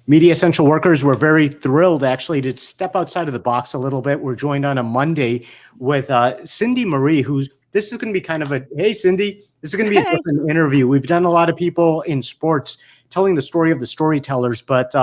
Media essential workers, we're very thrilled actually to step outside of the box a little bit. We're joined on a Monday with Cindy Marie, who's this is going to be kind of a hey Cindy, this is going to be a Hey. different interview. We've done a lot of people in sports telling the story of the storytellers, but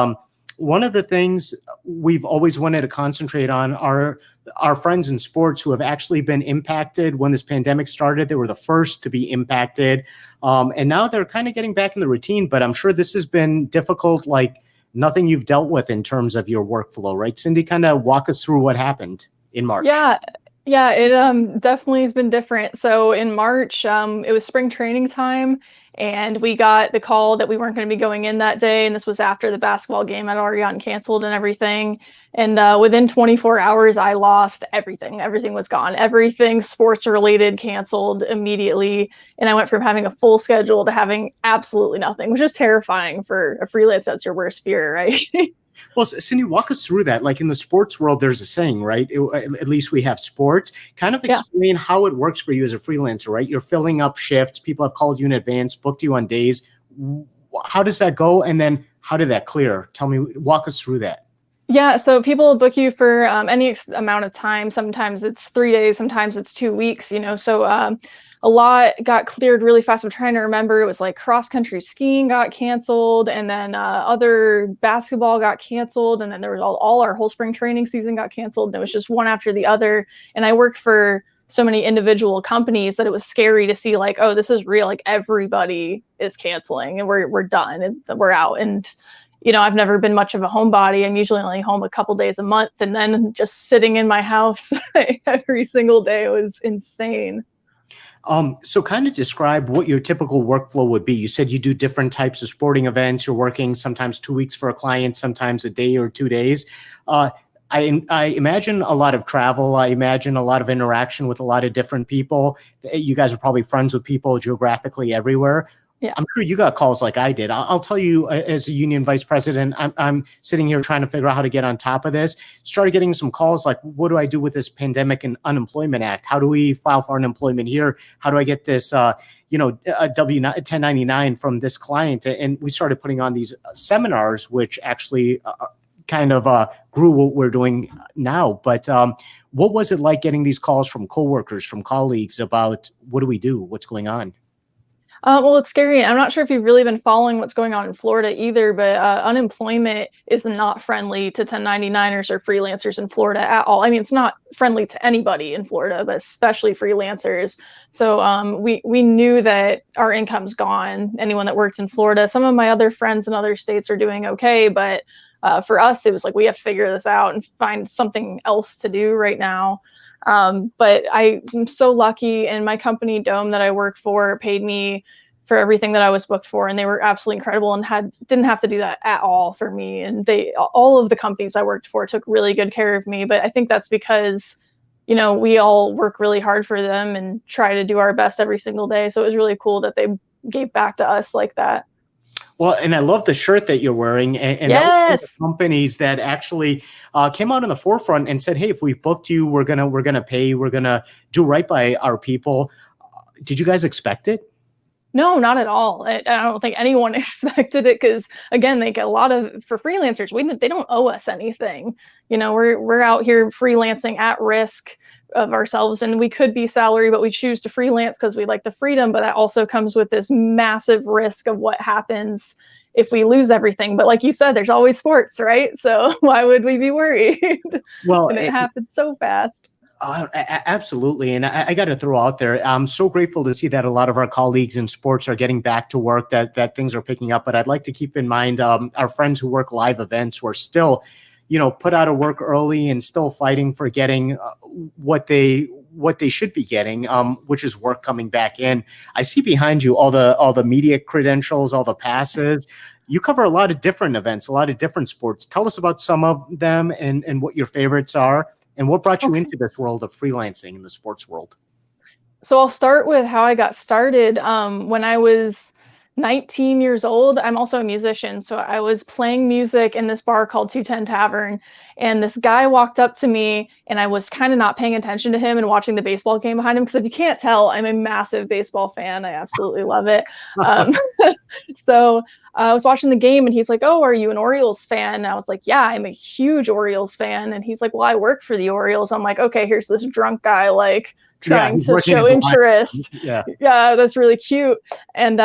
one of the things we've always wanted to concentrate on are our friends in sports who have actually been impacted when this pandemic started. They were the first to be impacted, and now they're kind of getting back in the routine. But I'm sure this has been difficult, like nothing you've dealt with in terms of your workflow, right? Cindy, kind of walk us through what happened in March. Yeah, yeah, it definitely has been different. So in March, it was spring training time, and we got the call that we weren't going to be going in that day, and this was after the basketball game had already gotten canceled and everything. And within 24 hours, I lost everything. Everything was gone. Everything sports related canceled immediately, and I went from having a full schedule to having absolutely nothing, which is terrifying for a freelance. That's your worst fear, right? Well, Cindy, walk us through that. Like in the sports world, there's a saying, right? At least we have sports. Kind of Yeah. explain how it works for you as a freelancer, right? You're filling up shifts. People have called you in advance, booked you on days. How does that go? And then how did that clear? Tell me, walk us through that. Yeah, so people book you for any amount of time. Sometimes it's 3 days, sometimes it's 2 weeks, you know. So a lot got cleared really fast. I'm trying to remember. It was like cross country skiing got canceled, and then other basketball got canceled, and then there was all our whole spring training season got canceled. And it was just one after the other. And I worked for so many individual companies that it was scary to see like, oh, this is real. Like everybody is canceling, and we're done, and we're out. And I've never been much of a homebody. I'm usually only home a couple days a month, and then just sitting in my house every single day was insane. So kind of describe what your typical workflow would be. You said you do different types of sporting events. You're working sometimes 2 weeks for a client, sometimes a day or 2 days. I imagine a lot of travel. I imagine a lot of interaction with a lot of different people. You guys are probably friends with people geographically everywhere. Yeah. I'm sure you got calls like I did. I'll tell you, as a union vice president, I'm sitting here trying to figure out how to get on top of this. Started getting some calls like, what do I do with this pandemic and unemployment act? How do we file for unemployment here? How do I get this, a W-1099 from this client? And we started putting on these seminars, which actually kind of grew what we're doing now. But what was it like getting these calls from coworkers, from colleagues about what do we do? What's going on? Well, it's scary. I'm not sure if you've really been following what's going on in Florida either, but unemployment is not friendly to 1099ers or freelancers in Florida at all. I mean, it's not friendly to anybody in Florida, but especially freelancers. So we knew that our income's gone. Anyone that worked in Florida, some of my other friends in other states are doing okay, but for us, it was like we have to figure this out and find something else to do right now. But I'm so lucky, and my company Dome that I work for paid me for everything that I was booked for, and they were absolutely incredible and didn't have to do that at all for me. And all of the companies I worked for took really good care of me. But I think that's because, we all work really hard for them and try to do our best every single day. So it was really cool that they gave back to us like that. Well, and I love the shirt that you're wearing. And that was one of the Yes. companies that actually came out in the forefront and said, hey, if we booked you, we're gonna pay, we're gonna do right by our people. Did you guys expect it? No, not at all. I don't think anyone expected it because, again, they get a lot of for freelancers. They don't owe us anything. We're out here freelancing at risk of ourselves, and we could be salary, but we choose to freelance because we like the freedom. But that also comes with this massive risk of what happens if we lose everything. But like you said, there's always sports, right? So why would we be worried? Well, And it happened so fast. Absolutely. And I got to throw out there, I'm so grateful to see that a lot of our colleagues in sports are getting back to work, that things are picking up. But I'd like to keep in mind our friends who work live events were still, put out of work early and still fighting for getting what they should be getting, which is work coming back in. I see behind you all the media credentials, all the passes. You cover a lot of different events, a lot of different sports. Tell us about some of them and what your favorites are. And what brought you into this world of freelancing in the sports world? So I'll start with how I got started. When I was 19 years old. I'm also a musician. So I was playing music in this bar called 210 Tavern. And this guy walked up to me, and I was kind of not paying attention to him and watching the baseball game behind him. Because if you can't tell, I'm a massive baseball fan. I absolutely love it. Um, so I was watching the game, and he's like, "Oh, are you an Orioles fan?" And I was like, "Yeah, I'm a huge Orioles fan." And he's like, "Well, I work for the Orioles." I'm like, "Okay, here's this drunk guy like Yeah, trying he's to working show in the line. interest." Yeah. Yeah, that's really cute. And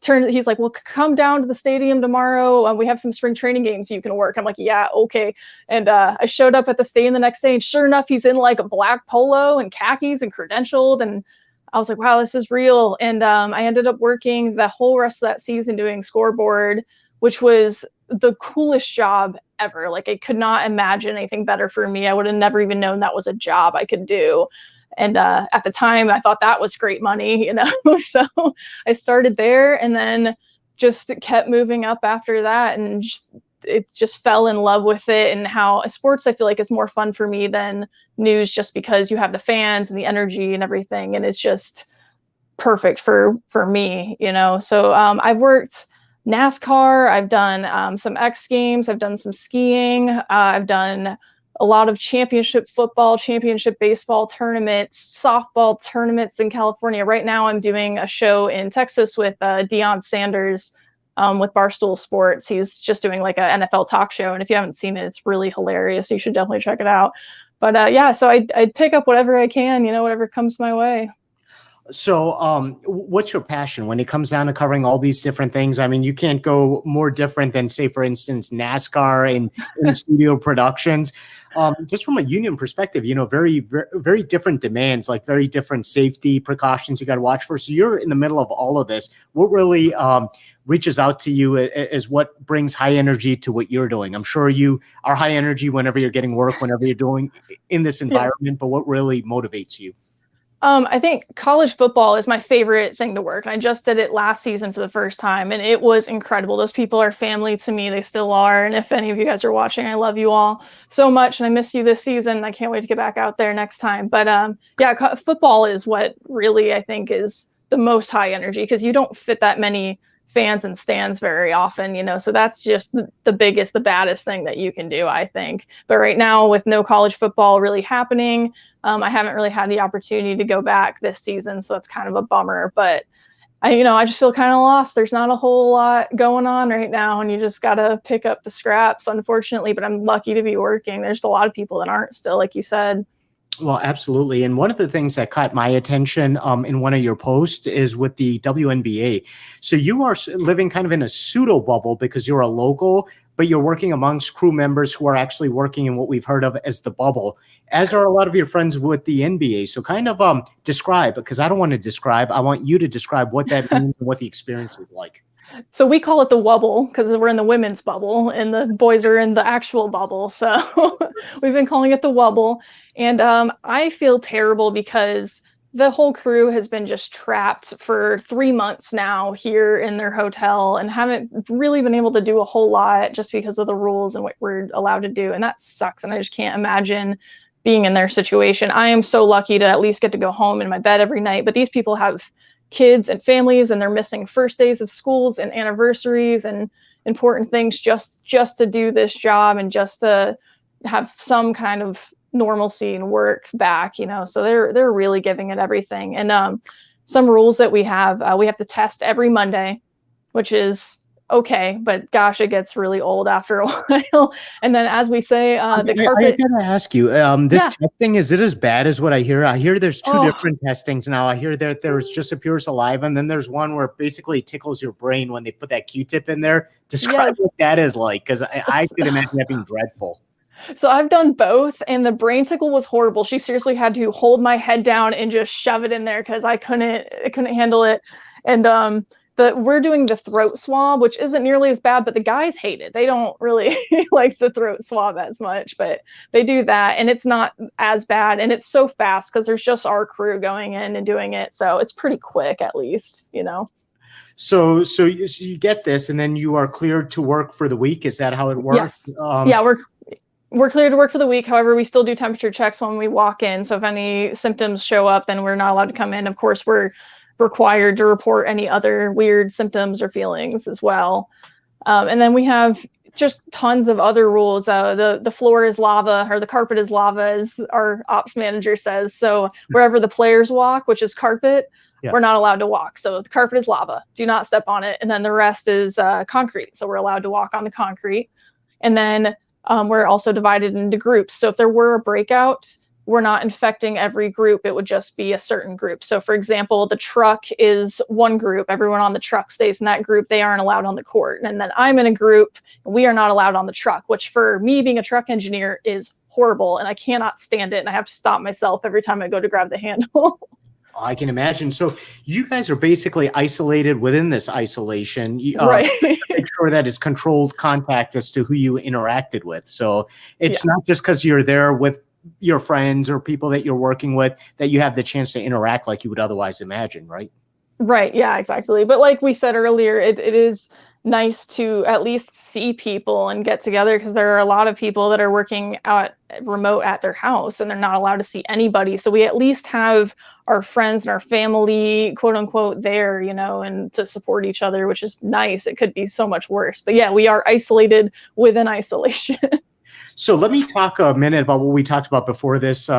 he's like, "Well, come down to the stadium tomorrow. We have some spring training games you can work." I'm like, "Yeah, okay." And I showed up at the stadium the next day, and sure enough, he's in like a black polo and khakis and credentialed. And I was like, "Wow, this is real." And I ended up working the whole rest of that season doing scoreboard, which was the coolest job ever. Like, I could not imagine anything better for me. I would have never even known that was a job I could do. And at the time, I thought that was great money, you know. So I started there, and then just kept moving up after that, and it just fell in love with it. And how sports, I feel like, is more fun for me than news, just because you have the fans and the energy and everything, and it's just perfect for me, you know. So I've worked NASCAR, I've done some X Games, I've done some skiing, I've done a lot of championship football, championship baseball tournaments, softball tournaments in California. Right now, I'm doing a show in Texas with Deion Sanders with Barstool Sports. He's just doing like an NFL talk show, and if you haven't seen it, it's really hilarious. You should definitely check it out. But yeah, so I'd pick up whatever I can, you know, whatever comes my way. So, what's your passion when it comes down to covering all these different things? I mean, you can't go more different than, say, for instance, NASCAR and in studio productions. Just from a union perspective, you know, very, very, very different demands, like very different safety precautions you got to watch for. So, you're in the middle of all of this. What really reaches out to you is what brings high energy to what you're doing. I'm sure you are high energy whenever you're getting work, whenever you're doing in this Yeah. environment. But what really motivates you? I think college football is my favorite thing to work. I just did it last season for the first time, and it was incredible. Those people are family to me. They still are. And if any of you guys are watching, I love you all so much, and I miss you this season. I can't wait to get back out there next time. But yeah, football is what really I think is the most high energy, because you don't fit that many fans and stands very often, you know. So that's just the biggest, the baddest thing that you can do, I think. But right now, with no college football really happening, I haven't really had the opportunity to go back this season, so that's kind of a bummer. But I just feel kind of lost. There's not a whole lot going on right now, and you just gotta pick up the scraps, unfortunately. But I'm lucky to be working. There's a lot of people that aren't still, like you said. Well, absolutely. And one of the things that caught my attention in one of your posts is with the WNBA. So you are living kind of in a pseudo bubble because you're a local, but you're working amongst crew members who are actually working in what we've heard of as the bubble, as are a lot of your friends with the NBA. So kind of describe, because I don't want to describe, I want you to describe what that means and what the experience is like. So we call it the wubble because we're in the women's bubble and the boys are in the actual bubble. So we've been calling it the wubble. And I feel terrible because the whole crew has been just trapped for 3 months now here in their hotel and haven't really been able to do a whole lot just because of the rules and what we're allowed to do. And that sucks. And I just can't imagine being in their situation. I am so lucky to at least get to go home in my bed every night, but these people have kids and families, and they're missing first days of schools and anniversaries and important things just to do this job and just to have some kind of normalcy and work back, you know. So they're really giving it everything. And some rules that we have to test every Monday, which is okay, but gosh, it gets really old after a while. And then, as we say, the I carpet. gotta ask you, this Yeah. testing, is it as bad as what I hear? I hear there's two Oh, different testings now. I hear that there's just a pure saliva, and then there's one where it basically tickles your brain when they put that Q-tip in there. Describe yes. what that is like, because I could imagine that being dreadful. So I've done both, and the brain tickle was horrible. She seriously had to hold my head down and just shove it in there because I couldn't handle it. And we're doing the throat swab, which isn't nearly as bad, but the guys hate it. They don't really like the throat swab as much, but they do that, and it's not as bad, and it's so fast because there's just our crew going in and doing it, so it's pretty quick at least, you know. So you get this, and then you are cleared to work for the week. Is that how it works? Yes. Yeah, we're cleared to work for the week. However, we still do temperature checks when we walk in. So if any symptoms show up, then we're not allowed to come in. Of course, we're required to report any other weird symptoms or feelings as well. And then we have just tons of other rules. The floor is lava, or the carpet is lava, as our ops manager says. So wherever the players walk, which is carpet, Yeah. we're not allowed to walk. So the carpet is lava. Do not step on it. And then the rest is concrete. So we're allowed to walk on the concrete. And then we're also divided into groups. So if there were a breakout, we're not infecting every group. It would just be a certain group. So for example, the truck is one group. Everyone on the truck stays in that group. They aren't allowed on the court. And then I'm in a group. We are not allowed on the truck, which for me being a truck engineer is horrible. And I cannot stand it. And I have to stop myself every time I go to grab the handle. I can imagine. So you guys are basically isolated within this isolation. Right. Make sure that it's controlled contact as to who you interacted with. So it's not just because you're there with your friends or people that you're working with that you have the chance to interact like you would otherwise imagine, right? Right. Yeah, exactly. But like we said earlier, it is nice to at least see people and get together, because there are a lot of people that are working out remote at their house and they're not allowed to see anybody. So we at least have our friends and our family, quote unquote, there, and to support each other, which is nice. It could be so much worse. But yeah, we are isolated within isolation. So let me talk a minute about what we talked about before this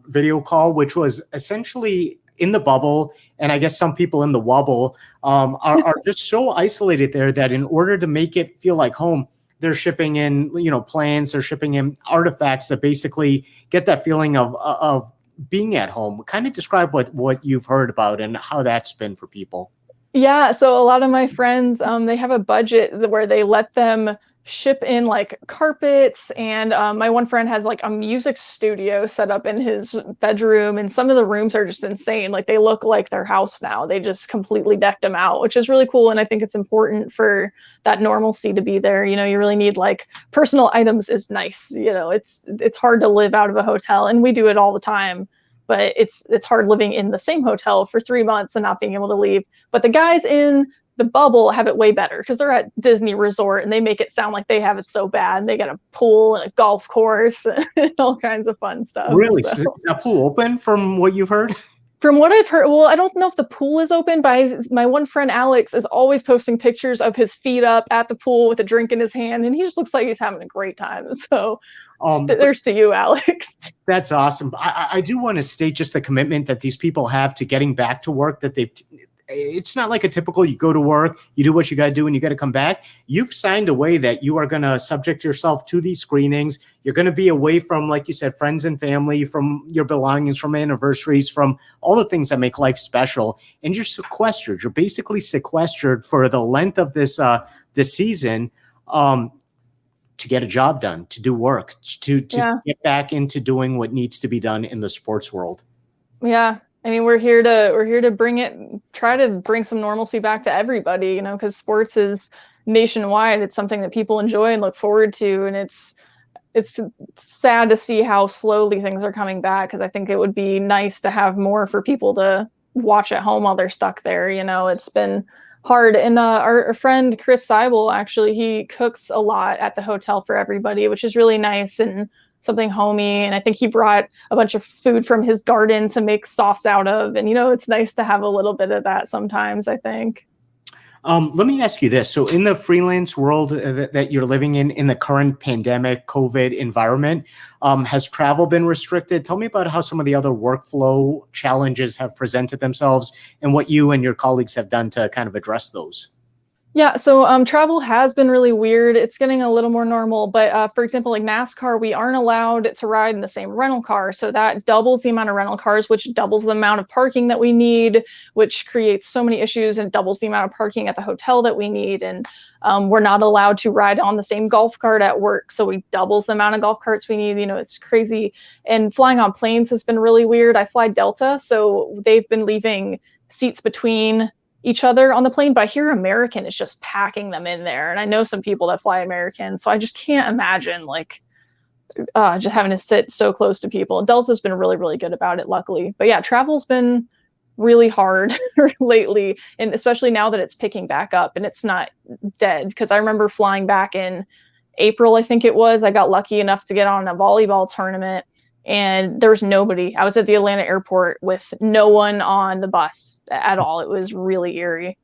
video call, which was essentially in the bubble, and I guess some people in the wobble are just so isolated there that in order to make it feel like home, they're shipping in, plans, they're shipping in artifacts that basically get that feeling of being at home. Kind of describe what you've heard about and how that's been for people. Yeah, so a lot of my friends, they have a budget where they let them ship in like carpets, and my one friend has like a music studio set up in his bedroom, and some of the rooms are just insane. Like they look like their house now. They just completely decked them out, which is really cool, and I think it's important for that normalcy to be there. You really need like personal items is nice. It's hard to live out of a hotel, and we do it all the time. But it's hard living in the same hotel for 3 months and not being able to leave. But the guys in the bubble have it way better because they're at Disney Resort and they make it sound like they have it so bad. And they got a pool and a golf course and all kinds of fun stuff. Really? So. Is that pool open from what you've heard? From what I've heard, well, I don't know if the pool is open, but my one friend Alex is always posting pictures of his feet up at the pool with a drink in his hand, and he just looks like he's having a great time. So there's to you, Alex. That's awesome. I do want to state just the commitment that these people have to getting back to work, that it's not like a typical, you go to work, you do what you got to do, and you got to come back. You've signed away that you are going to subject yourself to these screenings. You're going to be away from, like you said, friends and family, from your belongings, from anniversaries, from all the things that make life special. And you're sequestered. You're basically sequestered for the length of this season to get a job done, to do work, to get back into doing what needs to be done in the sports world. Yeah. I mean, we're here to try to bring some normalcy back to everybody, because sports is nationwide. It's something that people enjoy and look forward to. And it's sad to see how slowly things are coming back, because I think it would be nice to have more for people to watch at home while they're stuck there. It's been hard. And our friend Chris Seibel, actually, he cooks a lot at the hotel for everybody, which is really nice and something homey. And I think he brought a bunch of food from his garden to make sauce out of. And, it's nice to have a little bit of that sometimes, I think. Let me ask you this. So in the freelance world that you're living in the current pandemic COVID environment, has travel been restricted? Tell me about how some of the other workflow challenges have presented themselves and what you and your colleagues have done to kind of address those. Yeah, so travel has been really weird. It's getting a little more normal, but for example, like NASCAR, we aren't allowed to ride in the same rental car. So that doubles the amount of rental cars, which doubles the amount of parking that we need, which creates so many issues, and doubles the amount of parking at the hotel that we need. And we're not allowed to ride on the same golf cart at work. So we doubles the amount of golf carts we need. It's crazy. And flying on planes has been really weird. I fly Delta, so they've been leaving seats between each other on the plane, but I hear American is just packing them in there. And I know some people that fly American, so I just can't imagine just having to sit so close to people. Delta's been really, really good about it, luckily. But yeah, travel's been really hard lately, and especially now that it's picking back up and it's not dead. Because I remember flying back in April, I think it was. I got lucky enough to get on a volleyball tournament, and there was nobody. I was at the Atlanta airport with no one on the bus at all. It was really eerie.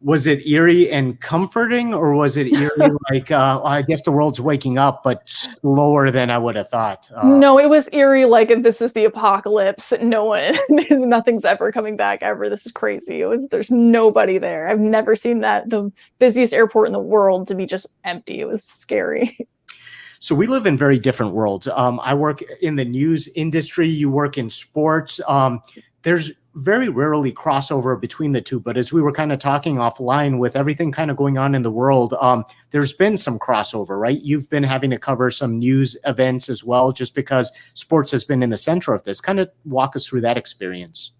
Was it eerie and comforting, or was it eerie like, I guess the world's waking up, but slower than I would have thought? No, it was eerie like this is the apocalypse. No one, nothing's ever coming back ever. This is crazy. There's nobody there. I've never seen the busiest airport in the world to be just empty. It was scary. So we live in very different worlds. I work in the news industry. You work in sports. There's very rarely crossover between the two. But as we were kind of talking offline, with everything kind of going on in the world, there's been some crossover, right? You've been having to cover some news events as well, just because sports has been in the center of this. Kind of walk us through that experience.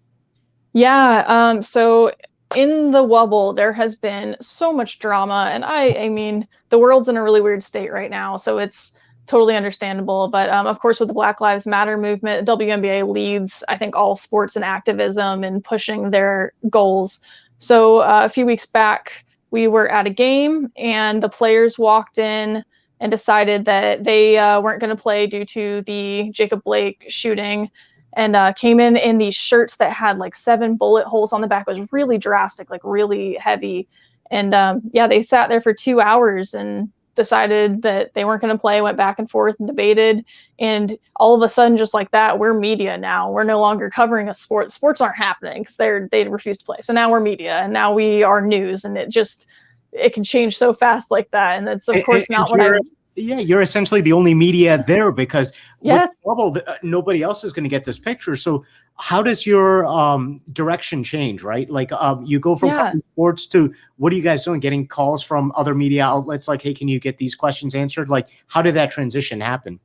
Yeah. So in the Wubble, there has been so much drama, and I mean, the world's in a really weird state right now, so it's totally understandable. But of course, with the Black Lives Matter movement, WNBA leads, I think, all sports and activism and pushing their goals. So a few weeks back, we were at a game, and the players walked in and decided that they weren't going to play due to the Jacob Blake shooting, and came in these shirts that had like 7 bullet holes on the back. It was really drastic, like really heavy. And yeah, they sat there for 2 hours and decided that they weren't going to play, went back and forth and debated. And all of a sudden, just like that, we're media now. We're no longer covering a sport. Sports aren't happening because they refuse to play. So now we're media, and now we are news. And it can change so fast like that. And that's, of course, not what I... Yeah, you're essentially the only media there, because yes, with Bubble, nobody else is going to get this picture. So how does your direction change, right? Like, you go from sports to, what are you guys doing? Getting calls from other media outlets like, hey, can you get these questions answered? Like, how did that transition happen?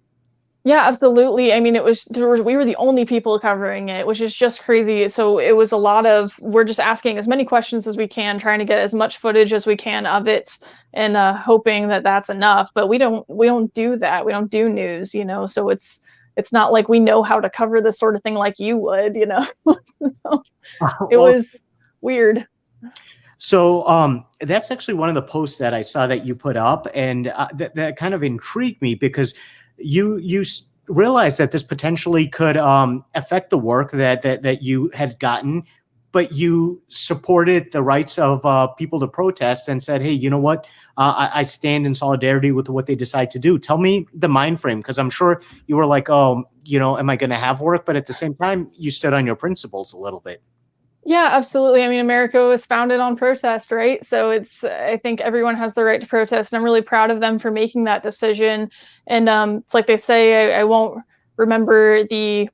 Yeah, absolutely. I mean, we were the only people covering it, which is just crazy. So it was a lot of, we're just asking as many questions as we can, trying to get as much footage as we can of it, and hoping that that's enough. But we don't do that. We don't do news, So it's not like we know how to cover this sort of thing like you would, So it was weird. So that's actually one of the posts that I saw that you put up, and that kind of intrigued me, because you realized that this potentially could affect the work that you had gotten, but you supported the rights of people to protest and said, hey, you know what? I stand in solidarity with what they decide to do. Tell me the mind frame, because I'm sure you were like, oh, am I going to have work? But at the same time, you stood on your principles a little bit. Yeah, absolutely. I mean, America was founded on protest, right? So I think everyone has the right to protest, and I'm really proud of them for making that decision. And it's like they say, I won't remember the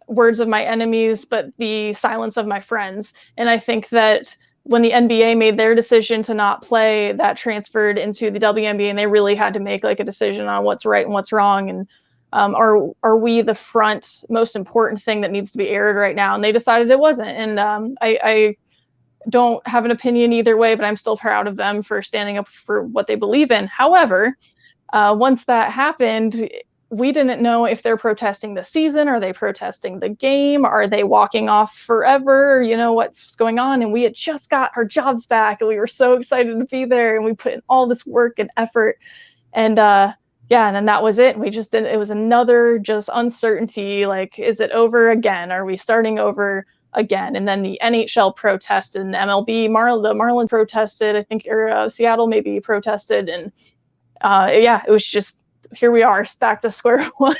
words of my enemies, but the silence of my friends. And I think that when the NBA made their decision to not play, that transferred into the WNBA, and they really had to make like a decision on what's right and what's wrong. And are we the most important thing that needs to be aired right now? And they decided it wasn't. And I don't have an opinion either way, but I'm still proud of them for standing up for what they believe in. However, once that happened, we didn't know if they're protesting the season. Are they protesting the game? Are they walking off forever? What's going on? And we had just got our jobs back, and we were so excited to be there, and we put in all this work and effort. And yeah, and then that was it. We just did. It was another just uncertainty. Like, is it over again? Are we starting over again? And then the NHL protested, and MLB, the Marlin protested. I think Seattle maybe protested, and yeah, it was just, here we are, back to square one.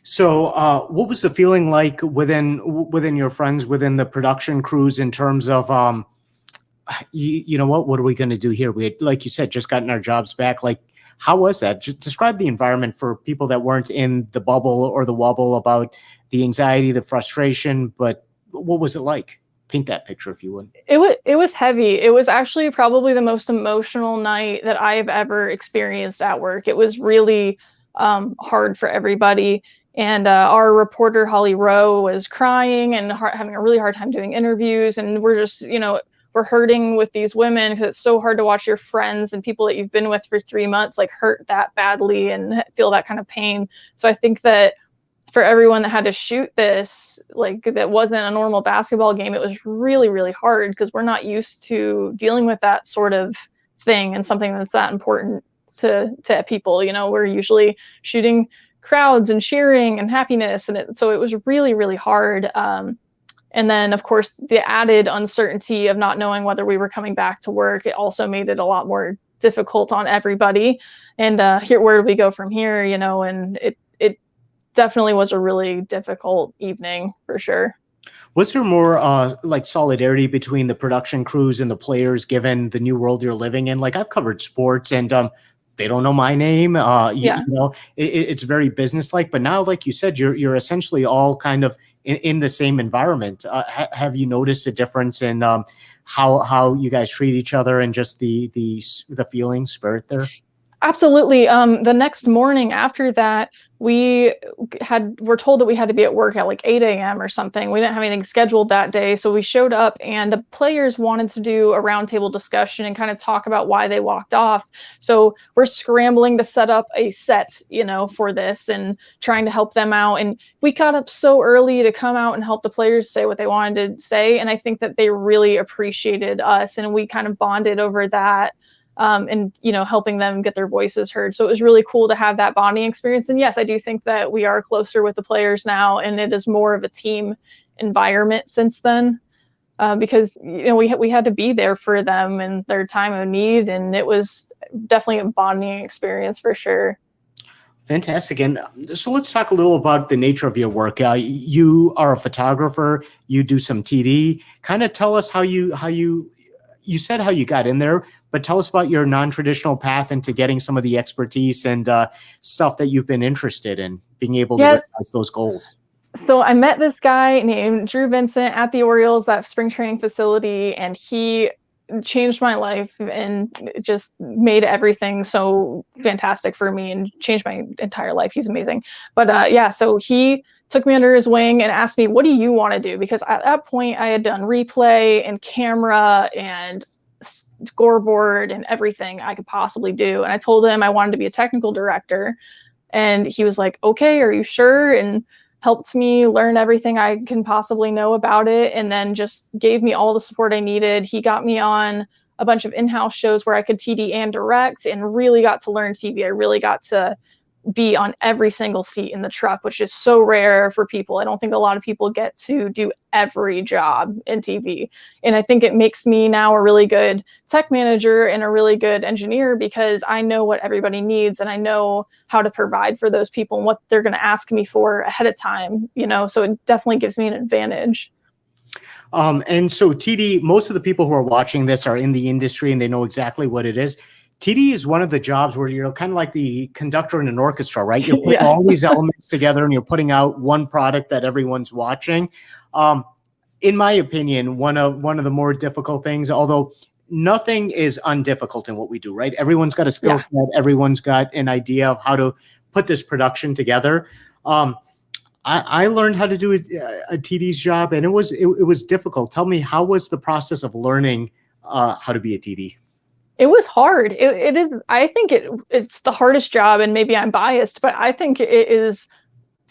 So, what was the feeling like within your friends, within the production crews, in terms of, you know what are we going to do here? We had, like you said, just gotten our jobs back. Like, how was that? Just describe the environment for people that weren't in the bubble or the wobble, about the anxiety, the frustration. But what was it like? Paint that picture, if you would. It was heavy. It was actually probably the most emotional night that I've ever experienced at work. It was really hard for everybody. And our reporter, Holly Rowe, was crying and having a really hard time doing interviews. And we're just, we're hurting with these women, because it's so hard to watch your friends and people that you've been with for 3 months like hurt that badly and feel that kind of pain. So I think that for everyone that had to shoot this, like, that wasn't a normal basketball game, it was really, really hard, because we're not used to dealing with that sort of thing and something that's that important to people. We're usually shooting crowds and cheering and happiness, and so it was really, really hard. And then, of course, the added uncertainty of not knowing whether we were coming back to work, it also made it a lot more difficult on everybody. And here, where do we go from here? And it definitely was a really difficult evening for sure. Was there more like solidarity between the production crews and the players, given the new world you're living in? Like I've covered sports, and they don't know my name. Yeah. It's very businesslike. But now, like you said, you're essentially all kind of in the same environment. Have you noticed a difference in how you guys treat each other and just the feeling spirit there? Absolutely. The next morning after that, were told that we had to be at work at like 8 a.m. or something. We didn't have anything scheduled that day, so we showed up, and the players wanted to do a roundtable discussion and kind of talk about why they walked off. So we're scrambling to set up a set, for this and trying to help them out. And we got up so early to come out and help the players say what they wanted to say, and I think that they really appreciated us, and we kind of bonded over that. And helping them get their voices heard. So it was really cool to have that bonding experience. And yes, I do think that we are closer with the players now, and it is more of a team environment since then, because we had to be there for them in their time of need, and it was definitely a bonding experience for sure. Fantastic. And so let's talk a little about the nature of your work. You are a photographer. You do some TD. Kind of tell us how you said how you got in there, but tell us about your non-traditional path into getting some of the expertise and stuff that you've been interested in, being able to Yes. realize those goals. So I met this guy named Drew Vincent at the Orioles, that spring training facility, and he changed my life and just made everything so fantastic for me and changed my entire life. He's amazing. But yeah, so he took me under his wing and asked me, what do you want to do? Because at that point I had done replay and camera and scoreboard and everything I could possibly do. And I told him I wanted to be a technical director. And he was like, okay, are you sure? And helped me learn everything I can possibly know about it. And then just gave me all the support I needed. He got me on a bunch of in-house shows where I could TD and direct, and really got to learn TV. I really got to be on every single seat in the truck, which is so rare for people. I don't think a lot of people get to do every job in TV. And I think it makes me now a really good tech manager and a really good engineer, because I know what everybody needs and I know how to provide for those people and what they're going to ask me for ahead of time, so it definitely gives me an advantage. And so TD, most of the people who are watching this are in the industry and they know exactly what it is. TD is one of the jobs where you're kind of like the conductor in an orchestra, right? You're putting Yeah. all these elements together and you're putting out one product that everyone's watching. In my opinion, one of the more difficult things, although nothing is undifficult in what we do, right? Everyone's got a skill set. Everyone's got an idea of how to put this production together. I learned how to do a TD's job, and it was difficult. Tell me, how was the process of learning how to be a TD? It was hard. It is. I think it's the hardest job, and maybe I'm biased, but I think it is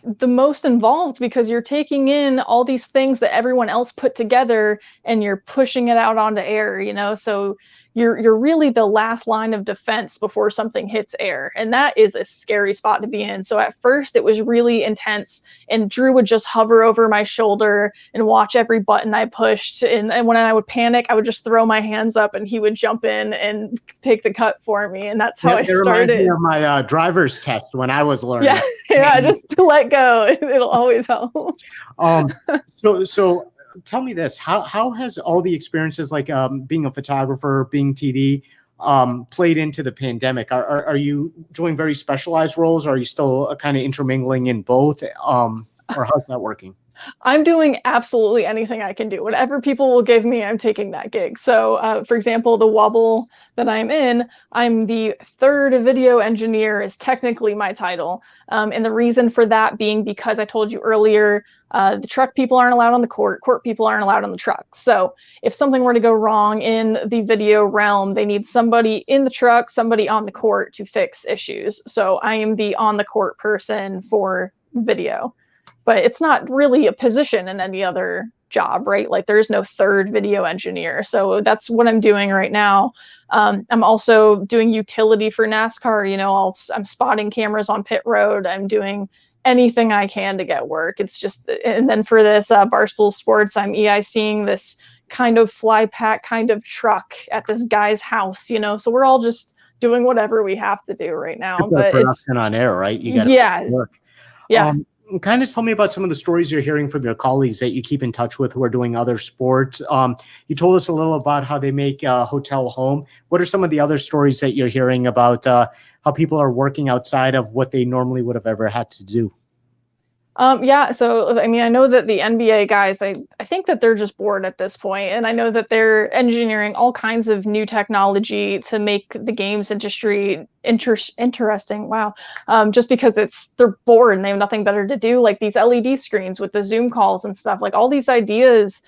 the most involved, because you're taking in all these things that everyone else put together and you're pushing it out onto air, so you're really the last line of defense before something hits air, and that is a scary spot to be in. So at first it was really intense, and Drew would just hover over my shoulder and watch every button I pushed, and when I would panic, I would just throw my hands up and he would jump in and take the cut for me, and that's how I started. Reminds me of my driver's test when I was learning. Yeah, just to let go. It'll always help. So tell me this: how has all the experiences, like being a photographer, being TD, played into the pandemic? Are you doing very specialized roles? Or are you still kind of intermingling in both? Or how's that working? I'm doing absolutely anything I can do. Whatever people will give me, I'm taking that gig. So, for example, the wobble that I'm in, I'm the third video engineer is technically my title. And the reason for that being because I told you earlier, the truck people aren't allowed on the court people aren't allowed on the truck. So if something were to go wrong in the video realm, they need somebody in the truck, somebody on the court to fix issues. So I am the on the court person for video. But it's not really a position in any other job, right? Like there's no third video engineer. So that's what I'm doing right now. I'm also doing utility for NASCAR. I'm spotting cameras on pit road. I'm doing anything I can to get work. It's just, and then for this Barstool Sports, I'm EICing this kind of fly pack kind of truck at this guy's house, so we're all just doing whatever we have to do right now. Keep that But it's, production on air, right? You got to yeah, work. yeah. Kind of tell me about some of the stories you're hearing from your colleagues that you keep in touch with who are doing other sports. You told us a little about how they make a hotel home. What are some of the other stories that you're hearing about how people are working outside of what they normally would have ever had to do? Yeah, so I mean, I know that the NBA guys, I think that they're just bored at this point, and I know that they're engineering all kinds of new technology to make the games industry interesting. Wow, just because they're bored and they have nothing better to do, like these LED screens with the Zoom calls and stuff. Like all these ideas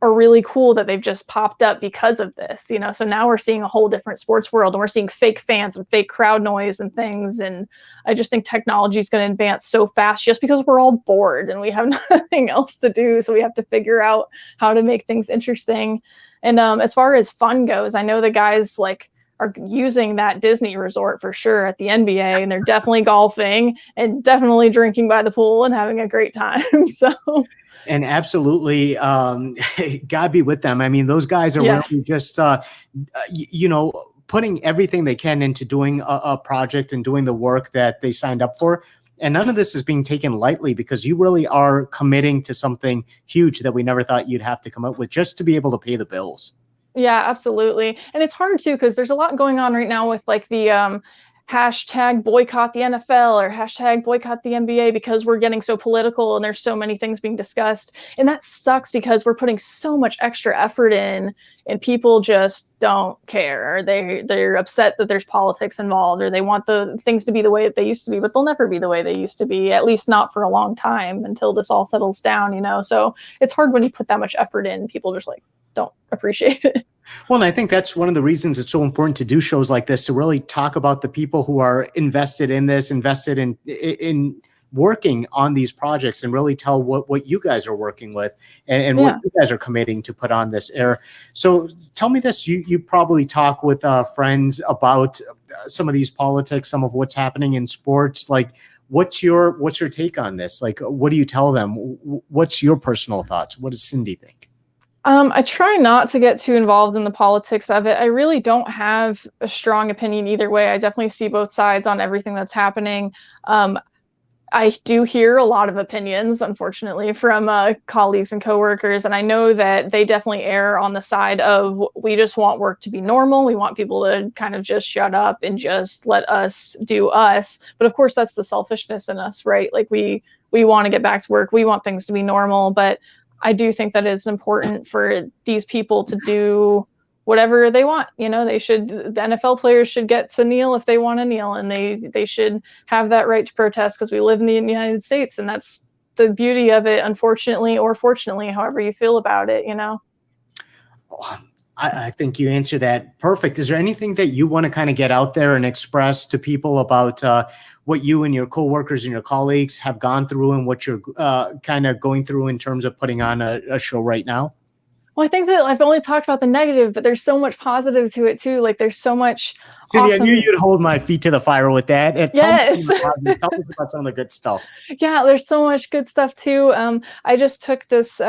are really cool that they've just popped up because of this, so now we're seeing a whole different sports world, and we're seeing fake fans and fake crowd noise and things. And I just think technology is going to advance so fast just because we're all bored and we have nothing else to do, so we have to figure out how to make things interesting. And as far as fun goes, I know the guys like are using that Disney resort for sure at the NBA, and they're definitely golfing and definitely drinking by the pool and having a great time. So And absolutely, God be with them. I mean, those guys are yes. really just, putting everything they can into doing a project and doing the work that they signed up for. And none of this is being taken lightly because you really are committing to something huge that we never thought you'd have to come up with just to be able to pay the bills. Yeah, absolutely. And it's hard too, because there's a lot going on right now with like the hashtag boycott the NFL or hashtag boycott the NBA, because we're getting so political and there's so many things being discussed. And that sucks because we're putting so much extra effort in and people just don't care. They're upset that there's politics involved, or they want the things to be the way that they used to be, but they'll never be the way they used to be, at least not for a long time until this all settles down. So it's hard when you put that much effort in, people just like don't appreciate it. Well, and I think that's one of the reasons it's so important to do shows like this, to really talk about the people who are invested in this, invested in working on these projects, and really tell what you guys are working with and what you guys are committing to put on this air. So tell me this, you probably talk with friends about some of these politics, some of what's happening in sports. Like, what's your take on this? Like, what do you tell them? What's your personal thoughts? What does Cindy think? I try not to get too involved in the politics of it. I really don't have a strong opinion either way. I definitely see both sides on everything that's happening. I do hear a lot of opinions, unfortunately, from colleagues and coworkers, and I know that they definitely err on the side of we just want work to be normal. We want people to kind of just shut up and just let us do us. But of course, that's the selfishness in us, right? Like we want to get back to work. We want things to be normal, but I do think that it's important for these people to do whatever they want. The NFL players should get to kneel if they want to kneel, and they should have that right to protest because we live in the United States, and that's the beauty of it, unfortunately or fortunately, however you feel about it. I think you answered that perfect. Is there anything that you want to kind of get out there and express to people about what you and your coworkers and your colleagues have gone through, and what you're kind of going through in terms of putting on a show right now? Well, I think that I've only talked about the negative, but there's so much positive to it too. Like there's so much Cindy, awesome. I knew you'd hold my feet to the fire with that. Yes. Tell us about some of the good stuff. Yeah, there's so much good stuff too. I just took this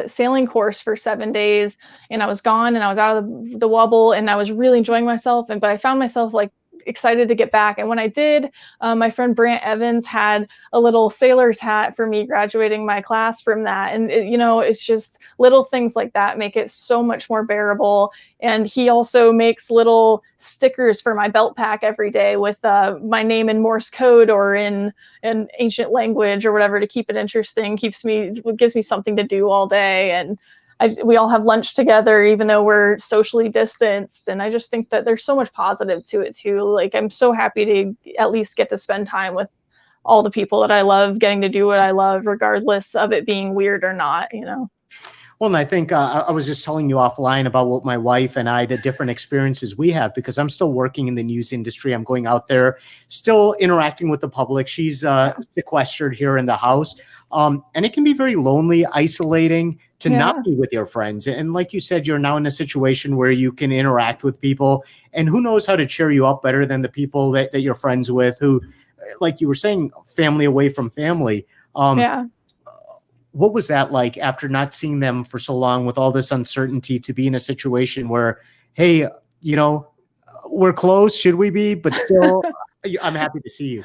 sailing course for 7 days, and I was gone, and I was out of the wobble, and I was really enjoying myself. But I found myself like excited to get back. And when I did, my friend Brant Evans had a little sailor's hat for me graduating my class from that. And it's just little things like that make it so much more bearable. And he also makes little stickers for my belt pack every day with my name in Morse code or in an ancient language or whatever to keep it interesting. Gives me something to do all day. And we all have lunch together, even though we're socially distanced. And I just think that there's so much positive to it too. Like I'm so happy to at least get to spend time with all the people that I love, getting to do what I love, regardless of it being weird or not. Well, and I think I was just telling you offline about what my wife and I, the different experiences we have, because I'm still working in the news industry. I'm going out there, still interacting with the public. She's Yeah. sequestered here in the house. And it can be very lonely, isolating to not Yeah. be with your friends. And like you said, you're now in a situation where you can interact with people. And who knows how to cheer you up better than the people that you're friends with who, like you were saying, family away from family. Yeah. What was that like after not seeing them for so long with all this uncertainty to be in a situation where, hey, we're close, should we be? But still, I'm happy to see you.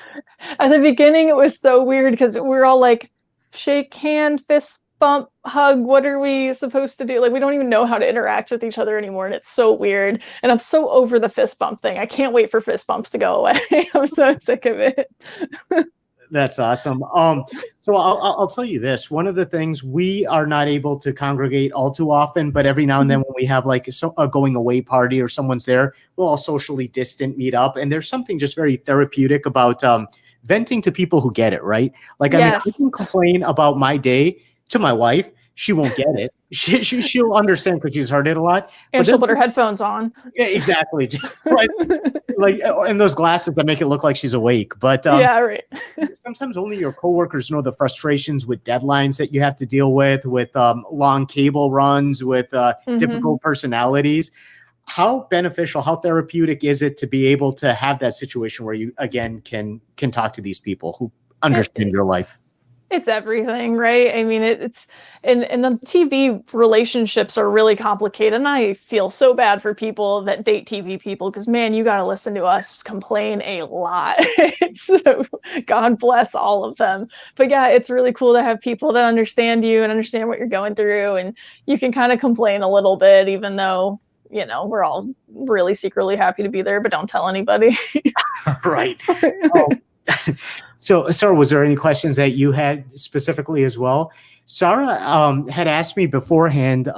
At the beginning, it was so weird because we're all like, shake hand, fist bump, hug. What are we supposed to do? Like, we don't even know how to interact with each other anymore. And it's so weird. And I'm so over the fist bump thing. I can't wait for fist bumps to go away. I'm so sick of it. That's awesome. So I'll tell you this. One of the things, we are not able to congregate all too often, but every now and then when we have like a going away party or someone's there, we'll all socially distant meet up. And there's something just very therapeutic about venting to people who get it, right? Like, I mean, I Yes. can complain about my day to my wife. She won't get it. She'll understand because she's heard it a lot. And But she'll then, put her headphones on. yeah, exactly. Like, and those glasses that make it look like she's awake. But Yeah, right. sometimes only your coworkers know the frustrations with deadlines that you have to deal with long cable runs, with difficult personalities. How beneficial, how therapeutic is it to be able to have that situation where you again can talk to these people who understand your life? It's everything, right? I mean, it's and the TV relationships are really complicated, and I feel so bad for people that date TV people because, man, you got to listen to us complain a lot. So, God bless all of them. But yeah, it's really cool to have people that understand you and understand what you're going through, and you can kind of complain a little bit, even though we're all really secretly happy to be there, but don't tell anybody. Right. So, Sarah, was there any questions that you had specifically as well? Sarah had asked me beforehand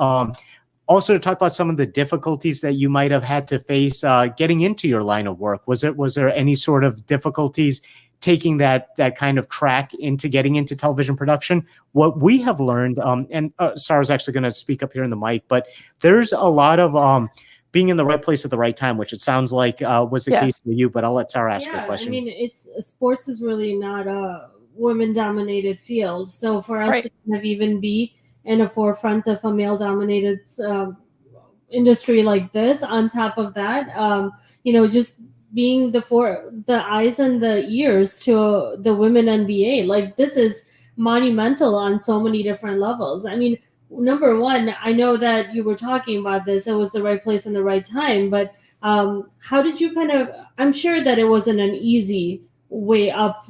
also to talk about some of the difficulties that you might have had to face getting into your line of work. Was there any sort of difficulties taking that kind of track into getting into television production? What we have learned, and Sarah's actually going to speak up here in the mic, but there's a lot of being in the right place at the right time, which it sounds like was the case for you, but I'll let Sarah ask her question. I mean, sports is really not a women-dominated field. So for us to kind of even be in the forefront of a male-dominated industry like this, on top of that, just being the eyes and the ears to the women NBA, like this is monumental on so many different levels. I mean, number one, I know that you were talking about this. It was the right place and the right time. But how did you I'm sure that it wasn't an easy way up,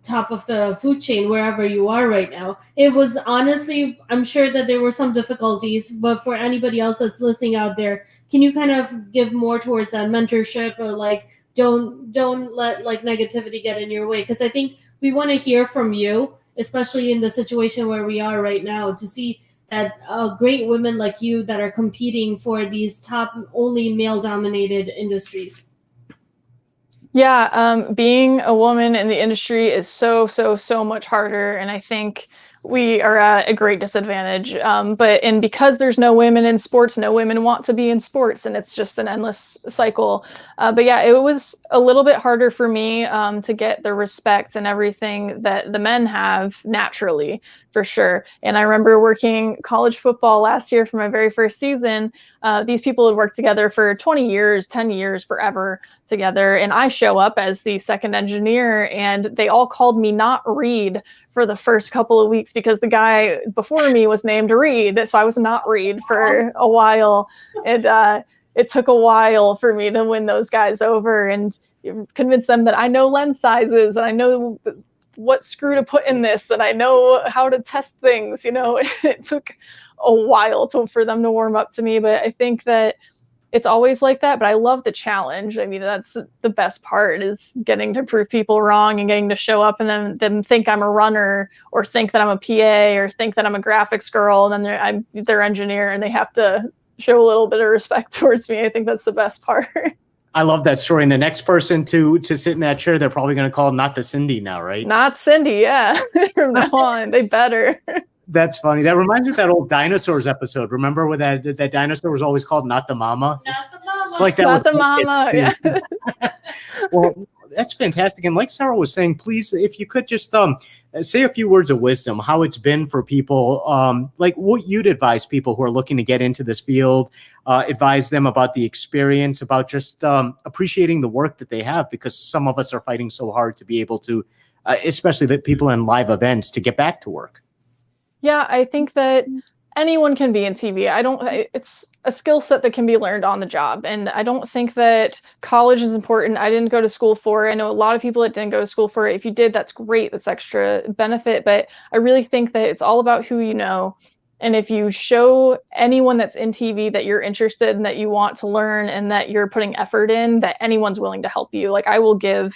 top of the food chain, wherever you are right now. It was honestly, I'm sure that there were some difficulties, but for anybody else that's listening out there, can you kind of give more towards that mentorship or like, don't let like negativity get in your way? Because I think we want to hear from you, especially in the situation where we are right now, to see that great women like you that are competing for these top only male dominated industries. Yeah, being a woman in the industry is so much harder, and I think we are at a great disadvantage. And because there's no women in sports, no women want to be in sports, and it's just an endless cycle. But yeah, it was a little bit harder for me to get the respect and everything that the men have naturally, for sure. And I remember working college football last year for my very first season. These people had worked together for 20 years, 10 years, forever together. And I show up as the second engineer, and they all called me not Reed for the first couple of weeks because the guy before me was named Reed. So I was not Reed for a while. And it took a while for me to win those guys over and convince them that I know lens sizes and I know what screw to put in this and I know how to test things. It took a while for them to warm up to me, but I think that it's always like that, but I love the challenge. I mean, that's the best part, is getting to prove people wrong and getting to show up and then them think I'm a runner or think that I'm a PA or think that I'm a graphics girl, and then I'm their engineer and they have to show a little bit of respect towards me. I think that's the best part. I love that story. And the next person to sit in that chair, they're probably going to call not the Cindy now, right? Not Cindy, yeah. From now on, they better. That's funny. That reminds me of that old dinosaurs episode. Remember when that dinosaur was always called Not the Mama? Not the mama. It's like that Not with the mama. Yeah. Well, that's fantastic. And like Sarah was saying, please, if you could just say a few words of wisdom, how it's been for people, like what you'd advise people who are looking to get into this field, advise them about the experience, about just appreciating the work that they have, because some of us are fighting so hard to be able to, especially the people in live events, to get back to work. Yeah, I think that anyone can be in TV. It's a skill set that can be learned on the job. And I don't think that college is important. I didn't go to school for it. I know a lot of people that didn't go to school for it. If you did, that's great. That's extra benefit. But I really think that it's all about who you know. And if you show anyone that's in TV that you're interested and that you want to learn and that you're putting effort in, that anyone's willing to help you. Like, I will give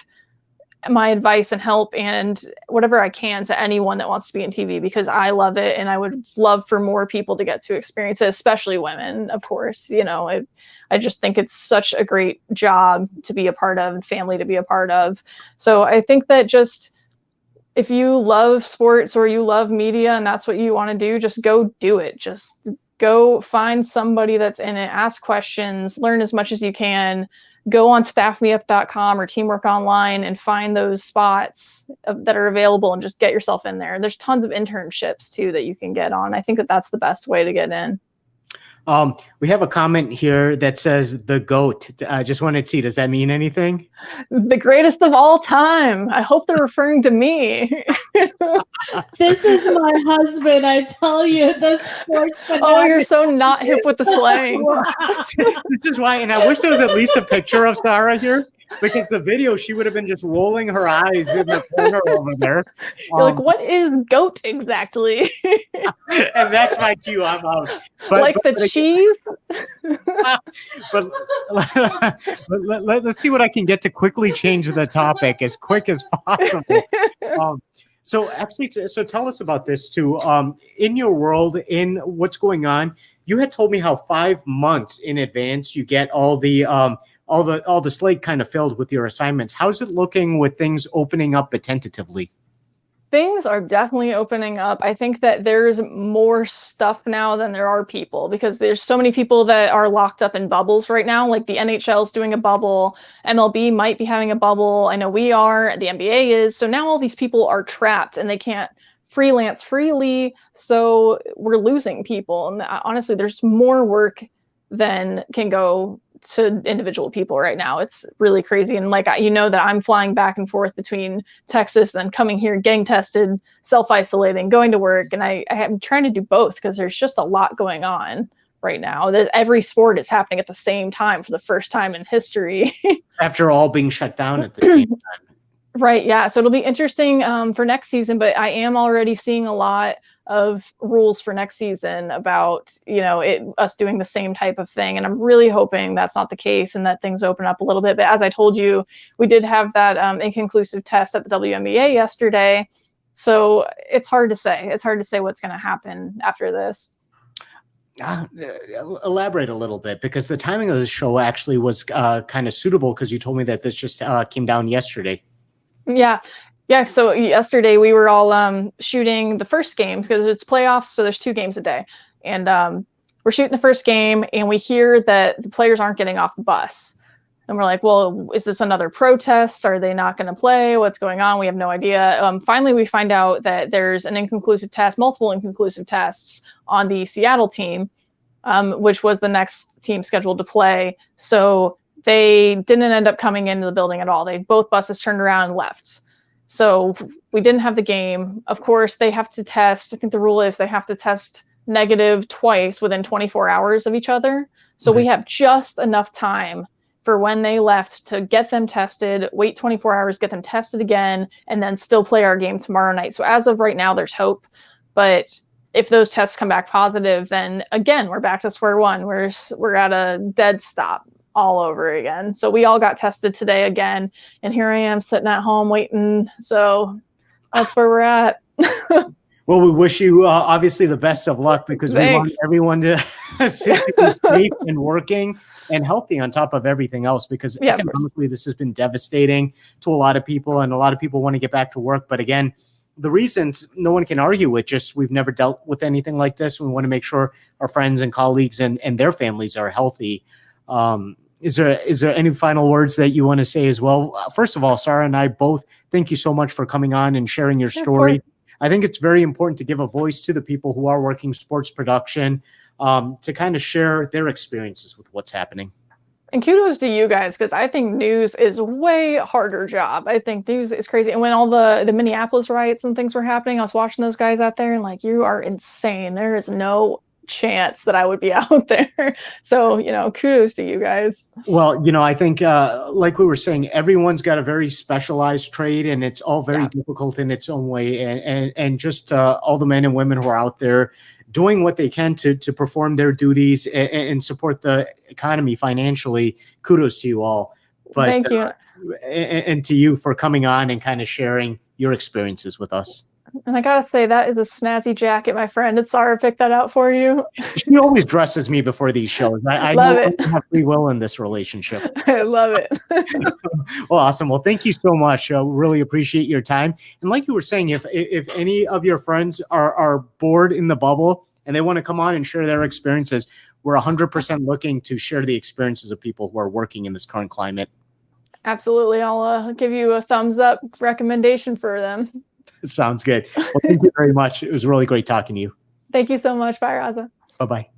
my advice and help and whatever I can to anyone that wants to be in TV, because I love it and I would love for more people to get to experience it, especially women, of course. I just think it's such a great job to be a part of and family to be a part of. So I think that just if you love sports or you love media and that's what you want to do, just go do it. Just go find somebody that's in it, ask questions, learn as much as you can. Go on staffmeup.com or Teamwork Online and find those spots that are available and just get yourself in there. There's tons of internships too that you can get on. I think that that's the best way to get in. We have a comment here that says the GOAT. I just wanted to see, does that mean anything? The greatest of all time. I hope they're referring to me. This is my husband. I tell you, this. Oh, you're so not hip with the slang. This is why, and I wish there was at least a picture of Sarah here, because the video, she would have been just rolling her eyes in the corner over there. You're like, what is GOAT exactly? And that's my cue. I'm out. But the cheese? But let's see what I can get to quickly change the topic as quick as possible. So tell us about this too. In your world, in what's going on, you had told me how 5 months in advance you get all the slate kind of filled with your assignments. How's it looking with things opening up but tentatively? Things are definitely opening up. I think that there's more stuff now than there are people, because there's so many people that are locked up in bubbles right now. Like the NHL's doing a bubble, MLB might be having a bubble. I know we are, the NBA is. So now all these people are trapped and they can't freelance freely. So we're losing people. And honestly, there's more work than can go to individual people right now. It's really crazy. And that I'm flying back and forth between Texas and coming here, getting tested, self-isolating, going to work. And I'm trying to do both because there's just a lot going on right now. That every sport is happening at the same time for the first time in history. After all being shut down at the same time. Right. Yeah. So it'll be interesting for next season, but I am already seeing a lot of rules for next season about, us doing the same type of thing. And I'm really hoping that's not the case and that things open up a little bit. But as I told you, we did have that inconclusive test at the WNBA yesterday. So it's hard to say. It's hard to say what's going to happen after this. Elaborate a little bit, because the timing of the show actually was kind of suitable, because you told me that this just came down yesterday. Yeah. So yesterday we were all shooting the first game because it's playoffs. So there's 2 games a day. And we're shooting the first game and we hear that the players aren't getting off the bus. And we're like, well, is this another protest? Are they not going to play? What's going on? We have no idea. Finally, we find out that there's an inconclusive test, multiple inconclusive tests on the Seattle team, which was the next team scheduled to play. So they didn't end up coming into the building at all. Both buses turned around and left. So we didn't have the game. Of course, they have to test. I think the rule is they have to test negative twice within 24 hours of each other. So we have just enough time for when they left to get them tested, wait 24 hours, get them tested again, and then still play our game tomorrow night. So as of right now, there's hope. But if those tests come back positive, then again, we're back to square one. We're at a dead stop all over again. So we all got tested today again, and here I am sitting at home waiting. So that's where we're at. Well, we wish you obviously the best of luck, because we want everyone to be safe and working and healthy on top of everything else, because economically this has been devastating to a lot of people, and a lot of people want to get back to work. But again, the reasons no one can argue with. Just we've never dealt with anything like this. We want to make sure our friends and colleagues and their families are healthy. Is there any final words that you want to say as well? First of all, Sarah and I both thank you so much for coming on and sharing your story. I think it's very important to give a voice to the people who are working sports production, to kind of share their experiences with what's happening. And kudos to you guys, because I think news is a way harder job. I think news is crazy. And when all the Minneapolis riots and things were happening, I was watching those guys out there and like, you are insane. There is no chance that I would be out there. So, kudos to you guys. Well, I think like we were saying, everyone's got a very specialized trade, and it's all very difficult in its own way. And just all the men and women who are out there doing what they can to perform their duties and support the economy financially. Kudos to you all. But thank you. And to you for coming on and kind of sharing your experiences with us. And I gotta say, that is a snazzy jacket, my friend. Did Sarah pick that out for you? She always dresses me before these shows. I love know it. I have free will in this relationship. I love it. Well, awesome. Well, thank you so much. Really appreciate your time. And like you were saying, if any of your friends are bored in the bubble and they want to come on and share their experiences, we're 100% looking to share the experiences of people who are working in this current climate. Absolutely. I'll give you a thumbs up recommendation for them. Sounds good. Well, thank you very much. It was really great talking to you. Thank you so much. Bye, Raza. Bye-bye.